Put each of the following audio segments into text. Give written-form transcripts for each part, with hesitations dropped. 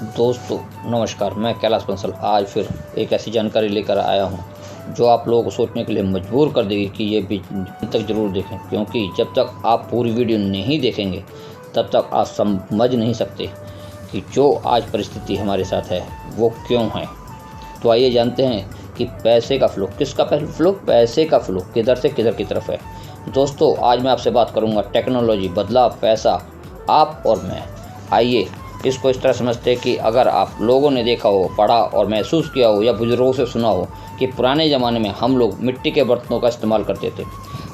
दोस्तों नमस्कार, मैं कैलाश बंसल आज फिर एक ऐसी जानकारी लेकर आया हूं जो आप लोगों को सोचने के लिए मजबूर कर देगी कि ये भी तक ज़रूर देखें, क्योंकि जब तक आप पूरी वीडियो नहीं देखेंगे तब तक आप समझ नहीं सकते कि जो आज परिस्थिति हमारे साथ है वो क्यों है। तो आइए जानते हैं कि पैसे का फ्लो, किसका फ्लो, पैसे का फ्लो किधर से किधर की तरफ है। दोस्तों आज मैं आपसे बात करूँगा टेक्नोलॉजी, बदलाव, पैसा, आप और मैं। आइए इसको इस तरह समझते हैं कि अगर आप लोगों ने देखा हो, पढ़ा और महसूस किया हो या बुजुर्गों से सुना हो कि पुराने ज़माने में हम लोग मिट्टी के बर्तनों का इस्तेमाल करते थे।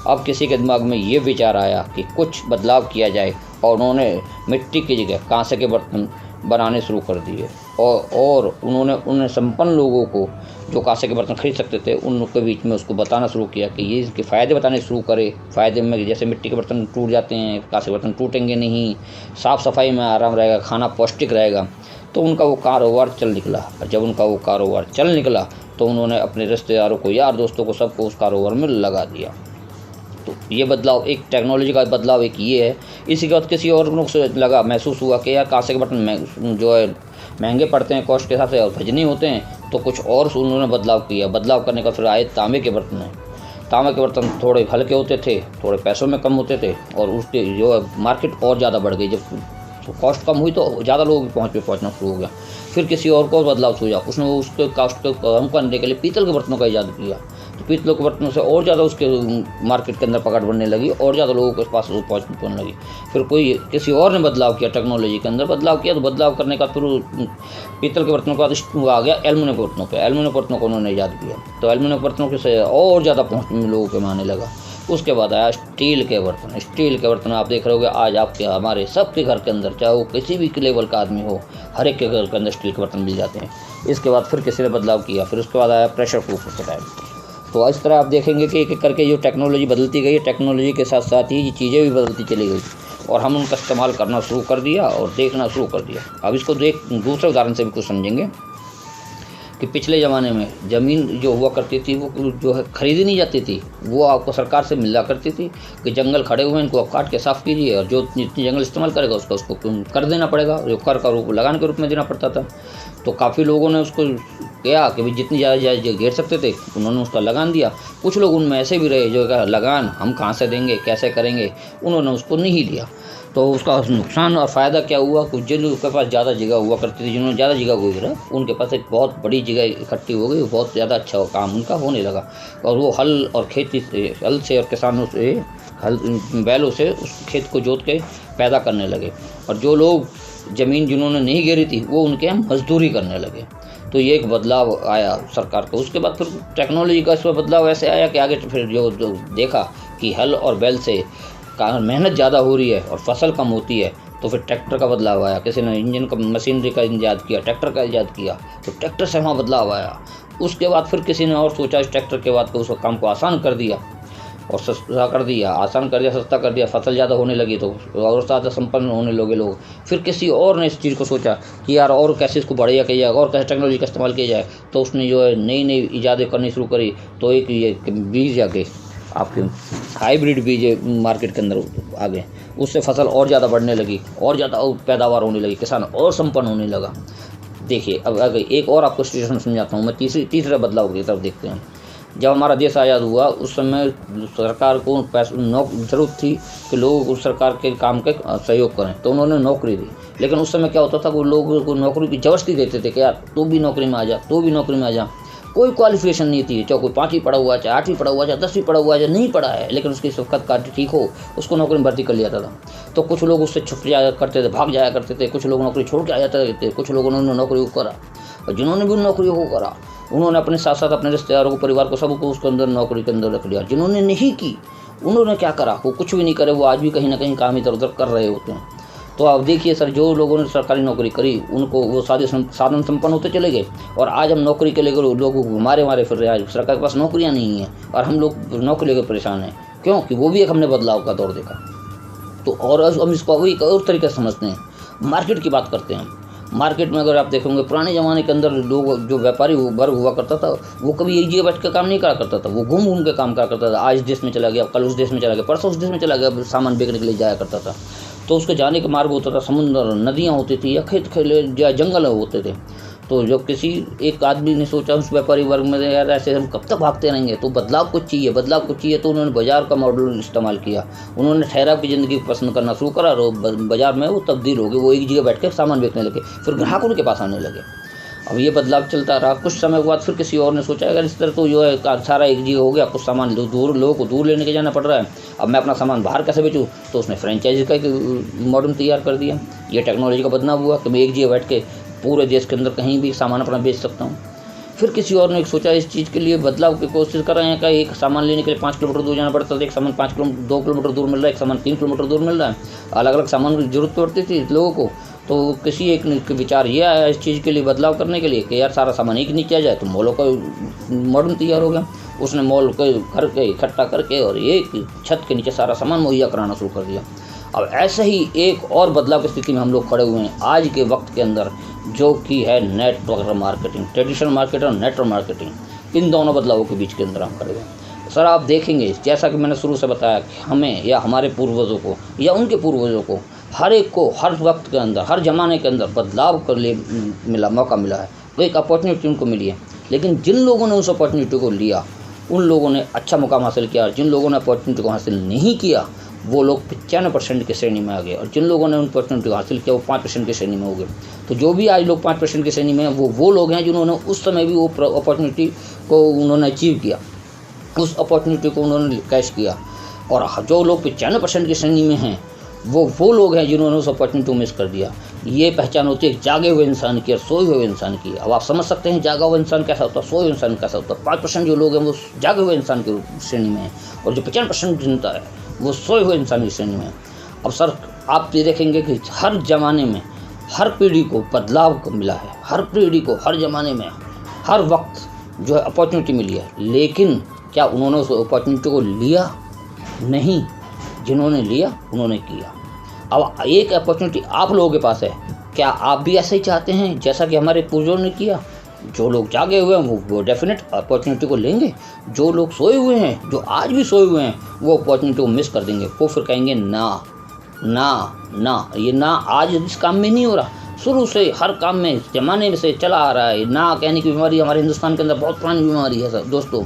अब किसी के दिमाग में ये विचार आया कि कुछ बदलाव किया जाए और उन्होंने मिट्टी की जगह कांसे के बर्तन बनाने शुरू कर दिए और उन्होंने उन संपन्न लोगों को जो कांसे के बर्तन खरीद सकते थे उनके बीच में उसको बताना शुरू किया कि ये इसके फ़ायदे बताने शुरू करे। फ़ायदे में जैसे मिट्टी के बर्तन टूट जाते हैं, कांसे के बर्तन टूटेंगे नहीं, साफ़ सफाई में आराम रहेगा, खाना पौष्टिक रहेगा। तो उनका वो कारोबार चल निकला। और जब उनका वो कारोबार चल निकला तो उन्होंने अपने रिश्तेदारों को, यार दोस्तों को, सबको उस कारोबार में लगा दिया। तो ये बदलाव, एक टेक्नोलॉजी का बदलाव एक ये है। इसी के बाद किसी और को लगा, महसूस हुआ कि यार कांसे के बर्तन जो है महंगे पड़ते हैं, कॉस्ट के हिसाब से वजनी होते हैं, तो कुछ और उन्होंने बदलाव किया। बदलाव करने का फिर आए तांबे के बर्तन हैं। तांबे के बर्तन थोड़े हल्के होते थे, थोड़े पैसों में कम होते थे और उसके जो है मार्केट और ज़्यादा बढ़ गई। जब कॉस्ट कम हुई तो ज़्यादा लोग पहुँचना शुरू हो गया। फिर किसी और को बदलाव सूझा, उसने उसके कॉस्ट को कम करने के लिए पीतल के बर्तनों का ईजाद किया। तो पीतल के बर्तनों से और ज़्यादा उसके मार्केट के अंदर पकड़ बढ़ने लगी और ज़्यादा लोगों के पास पहुँचने लगी। फिर किसी और ने बदलाव किया, टेक्नोलॉजी के अंदर बदलाव किया। तो बदलाव करने का फिर पीतल के बर्तनों का आ गया एल्युमिनियम के बर्तनों पर। एल्युमिनियम बर्तनों को उन्होंने ईजाद किया तो एल्युमिनियम बर्तनों से और ज़्यादा पहुँच लोगों के में आने लगा। उसके बाद आया स्टील के बर्तन। स्टील के बर्तन आप देख रहे होंगे आज आपके हमारे सबके घर के अंदर, चाहे वो किसी भी लेवल का आदमी हो, हर एक के घर के अंदर स्टील के बर्तन मिल जाते हैं। इसके बाद फिर किसी ने बदलाव किया, फिर उसके बाद आया प्रेशर कुकर का टाइम। तो इस तरह आप देखेंगे कि एक एक करके जो टेक्नोलॉजी बदलती गई, टेक्नोलॉजी के साथ साथ ही ये चीज़ें भी बदलती चली गई और हम उनका इस्तेमाल करना शुरू कर दिया और देखना शुरू कर दिया। अब इसको दूसरे उदाहरण से भी कुछ समझेंगे कि पिछले ज़माने में ज़मीन जो हुआ करती थी वो जो है खरीदी नहीं जाती थी, वो आपको सरकार से मिला करती थी कि जंगल खड़े हुए हैं, इनको आप काट के साफ़ कीजिए और जो जितनी जंगल इस्तेमाल करेगा उसको कर देना पड़ेगा, जो कर का रूप लगाने के रूप में देना पड़ता था। तो काफ़ी लोगों ने उसको किया कि भाई जितनी ज़्यादा घेर सकते थे उन्होंने उसका लगान दिया। कुछ लोग उनमें ऐसे भी रहे जो लगान हम कहाँ से देंगे, कैसे करेंगे, उन्होंने उसको नहीं लिया। तो उसका नुकसान और फ़ायदा क्या हुआ, कुछ जिन लोगों के पास ज़्यादा जगह हुआ करती थी, जिन्होंने ज़्यादा जगह गुजरा, उनके पास एक बहुत बड़ी जगह इकट्ठी हो गई, बहुत ज़्यादा अच्छा काम उनका होने लगा और वो हल और खेती से, हल से और किसानों से, बैलों से उस खेत को जोत के पैदा करने लगे। और जो लोग ज़मीन जिन्होंने नहीं घेरी थी वो उनके यहाँ मजदूरी करने लगे। तो ये एक बदलाव आया सरकार को। उसके बाद फिर टेक्नोलॉजी का इसमें बदलाव ऐसे आया कि आगे फिर जो देखा कि हल और बैल से मेहनत ज़्यादा हो रही है और फसल कम होती है, तो फिर ट्रैक्टर का बदलाव आया। किसी ने इंजन का, मशीनरी का ईजाद किया, ट्रैक्टर का ईजाद किया, तो ट्रैक्टर से वहाँ बदलाव आया। उसके बाद फिर किसी ने और सोचा इस ट्रैक्टर के बाद उसका काम को आसान कर दिया और सस्ता कर दिया, आसान कर दिया, सस्ता कर दिया, फसल ज़्यादा होने लगी तो और ज़्यादा संपन्न होने लगे लोग। फिर किसी और ने इस चीज़ को सोचा कि यार और कैसे इसको बढ़िया किया जाए और कैसे टेक्नोलॉजी का इस्तेमाल किया जाए, तो उसने जो है नई नई ईजादें करनी शुरू करी। तो एक ये बीज आ गए, आपके हाइब्रिड बीज मार्केट के अंदर आ गए, उससे फसल और ज़्यादा बढ़ने लगी और ज़्यादा पैदावार होने लगी, किसान और संपन्न होने लगा। देखिए अब एक और आपको सिचुएशन समझाता हूँ मैं। तीसरा बदलाव की तरफ देखते हैं। जब हमारा देश आज़ाद हुआ उस समय सरकार को ज़रूरत थी कि लोग उस सरकार के काम के सहयोग करें, तो उन्होंने नौकरी दी। लेकिन उस समय क्या होता था, वो लोगों को नौकरी की ज़बरदस्ती देते थे कि यार तू भी नौकरी में आ जा, तू भी नौकरी में आ जा। कोई क्वालिफिकेशन नहीं थी, चाहे कोई 5वीं पढ़ा हुआ है, चाहे 8वीं पढ़ा हुआ है, चाहे 10वीं पढ़ा हुआ है, चाहे नहीं पढ़ा है, लेकिन उसकी सबकत का ठीक हो, उसको नौकरी में भर्ती कर लिया जाता था। तो कुछ लोग उससे छुप जाया करते थे, भाग जाया करते थे, कुछ लोग नौकरी छोड़ के आ जाते थे, कुछ लोगों ने नौकरी को करा। और जिन्होंने भी नौकरी को करा उन्होंने अपने साथ साथ अपने रिश्तेदारों को, परिवार को, सबको उसके अंदर नौकरी के अंदर रख लिया। जिन्होंने नहीं की उन्होंने क्या करा, वो कुछ भी नहीं करे, वो आज भी कहीं ना कहीं काम इधर उधर कर रहे होते हैं। तो आप देखिए सर, जो लोगों ने सरकारी नौकरी करी उनको वो साधन संपन्न होते चले गए और आज हम नौकरी के लेकर लोग हमारे फिर रहे हैं। सरकार के पास नौकरियां नहीं हैं और हम लोग नौकरी लेकर परेशान हैं। क्यों कि वो भी एक हमने बदलाव का दौर देखा। तो और हम इसको एक और तरीके से समझते हैं। मार्केट की बात करते हैं। मार्केट में अगर आप देखेंगे पुराने ज़माने के अंदर लोग, जो व्यापारी वर्ग हुआ करता था, वो कभी एक जगह बैठ कर काम नहीं करा करता था, वो घूम घूम के काम करा करता था। आज इस देश में चला गया, कल उस देश में चला गया, परसों उस देश में चला गया, सामान बेचने के लिए जाया करता था। तो उसके जाने का मार्ग होता था समुद्र, नदियाँ होती थी या खेत खेले या जंगल होते थे। तो जो किसी एक आदमी ने सोचा उस व्यापारी वर्ग में, यार ऐसे हम कब तक भागते रहेंगे, तो बदलाव कुछ चाहिए, बदलाव कुछ चाहिए। तो उन्होंने बाज़ार का मॉडल इस्तेमाल किया। उन्होंने ठहराव की ज़िंदगी पसंद करना शुरू करा और बाज़ार में वो तब्दील हो गए। वो एक जगह बैठ के सामान बेचने लगे, फिर ग्राहक उनके पास आने लगे। अब ये बदलाव चलता रहा। कुछ समय के बाद फिर किसी और ने सोचा, अगर इस तरह तो जो है सारा एक जगह हो गया, कुछ सामान दूर लोगों को दूर लेने के जाना पड़ रहा है, अब मैं अपना सामान बाहर कैसे बेचूँ। तो उसने फ्रेंचाइजी का एक मॉडल तैयार कर दिया। ये टेक्नोलॉजी का बदलाव हुआ कि मैं एक जगह बैठ के पूरे देश के अंदर कहीं भी सामान अपना बेच सकता हूँ। फिर किसी और ने सोचा, इस चीज़ के लिए बदलाव की कोशिश कर रहे हैं कि एक सामान लेने के लिए 5 किलोमीटर दूर जाना पड़ता था, एक सामान 2 किलोमीटर दूर मिल रहा है, एक सामान 3 किलोमीटर दूर मिल रहा है। अलग अलग सामान की जरूरत पड़ती थी लोगों को। तो किसी एक ने विचार ये आया इस चीज़ के लिए बदलाव करने के लिए कि यार सारा सामान एक नीचे आ जाए। तो मॉलों का मॉडल तैयार हो गया। उसने मॉल के घर के इकट्ठा करके और एक छत के नीचे सारा सामान मुहैया कराना शुरू कर दिया। अब ऐसे ही एक और बदलाव की स्थिति में हम लोग खड़े हुए हैं आज के वक्त के अंदर, जो कि है नेटवर्क मार्केटिंग। ट्रेडिशनल मार्केटिंग और नेटवर्क मार्केटिंग, इन दोनों बदलावों के बीच के अंदर हम खड़े हुए हैं। सर आप देखेंगे, जैसा कि मैंने शुरू से बताया कि हमें या हमारे पूर्वजों को या उनके पूर्वजों को, हर एक को हर वक्त के अंदर, हर ज़माने के अंदर बदलाव कर लिए मौका मिला है। वो एक अपॉर्चुनिटी उनको मिली है। लेकिन जिन लोगों ने उस अपॉर्चुनिटी को लिया, उन लोगों ने अच्छा मुकाम हासिल किया। जिन लोगों ने अपॉर्चुनिटी को हासिल नहीं किया, वो लोग 95% की श्रेणी में आ गए। और जिन लोगों ने उन अपॉर्चुनिटी को हासिल किया, वो 5% की श्रेणी में हो गए। तो जो भी आज लोग 5% की श्रेणी में हैं, वो लोग हैं जिन्होंने उस समय भी वो अपॉर्चुनिटी को उन्होंने अचीव किया, उस अपॉर्चुनिटी को उन्होंने कैश किया। और जो लोग 95% की श्रेणी में हैं, वो लोग हैं जिन्होंने उस अपॉर्चुनिटी को मिस कर दिया। ये पहचान होती है जागे हुए इंसान की और सोए हुए इंसान की। अब आप समझ सकते हैं जागा हुआ इंसान कैसा होता है, सोए हुए इंसान कैसा होता है। 5% जो लोग हैं वो जागे हुए इंसान की श्रेणी में हैं, और जो 95% जनता है वो सोए हुए इंसान की श्रेणी में है। अब सर आप ये देखेंगे कि हर ज़माने में हर पीढ़ी को बदलाव मिला है। हर पीढ़ी को हर ज़माने में हर वक्त जो है अपॉर्चुनिटी मिली है। लेकिन क्या उन्होंने उस अपॉर्चुनिटी को लिया? नहीं। जिन्होंने लिया उन्होंने किया। अब एक अपॉर्चुनिटी आप लोगों के पास है, क्या आप भी ऐसे ही चाहते हैं जैसा कि हमारे पूर्वजों ने किया? जो लोग जागे हुए हैं वो डेफिनेट अपॉर्चुनिटी को लेंगे। जो लोग सोए हुए हैं, जो आज भी सोए हुए हैं, वो अपॉर्चुनिटी को मिस कर देंगे। वो फिर कहेंगे ना ना ना, ये ना आज इस काम में नहीं हो रहा। शुरू से हर काम में ज़माने से चला आ रहा है। ना कहने की बीमारी हमारे हिंदुस्तान के अंदर बहुत पुरानी बीमारी है सर दोस्तों।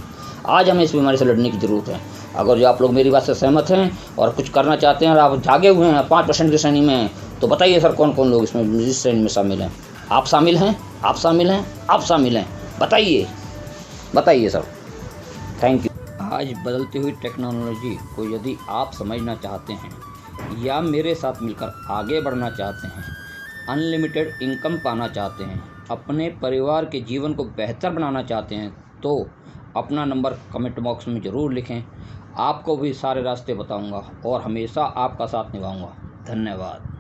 आज हमें इस बीमारी से लड़ने की ज़रूरत है। अगर जो आप लोग मेरी बात से सहमत हैं और कुछ करना चाहते हैं और आप जागे हुए हैं, 5% की श्रेणी में हैं, तो बताइए सर कौन कौन लोग इसमें इस श्रेणी में शामिल हैं? आप शामिल हैं? आप शामिल हैं? आप शामिल हैं? बताइए सर। Thank you. आज बदलती हुई टेक्नोलॉजी को यदि आप समझना चाहते हैं या मेरे साथ मिलकर आगे बढ़ना चाहते हैं, अनलिमिटेड इनकम पाना चाहते हैं, अपने परिवार के जीवन को बेहतर बनाना चाहते हैं, तो अपना नंबर कमेंट बॉक्स में ज़रूर लिखें। आपको भी सारे रास्ते बताऊंगा और हमेशा आपका साथ निभाऊंगा। धन्यवाद।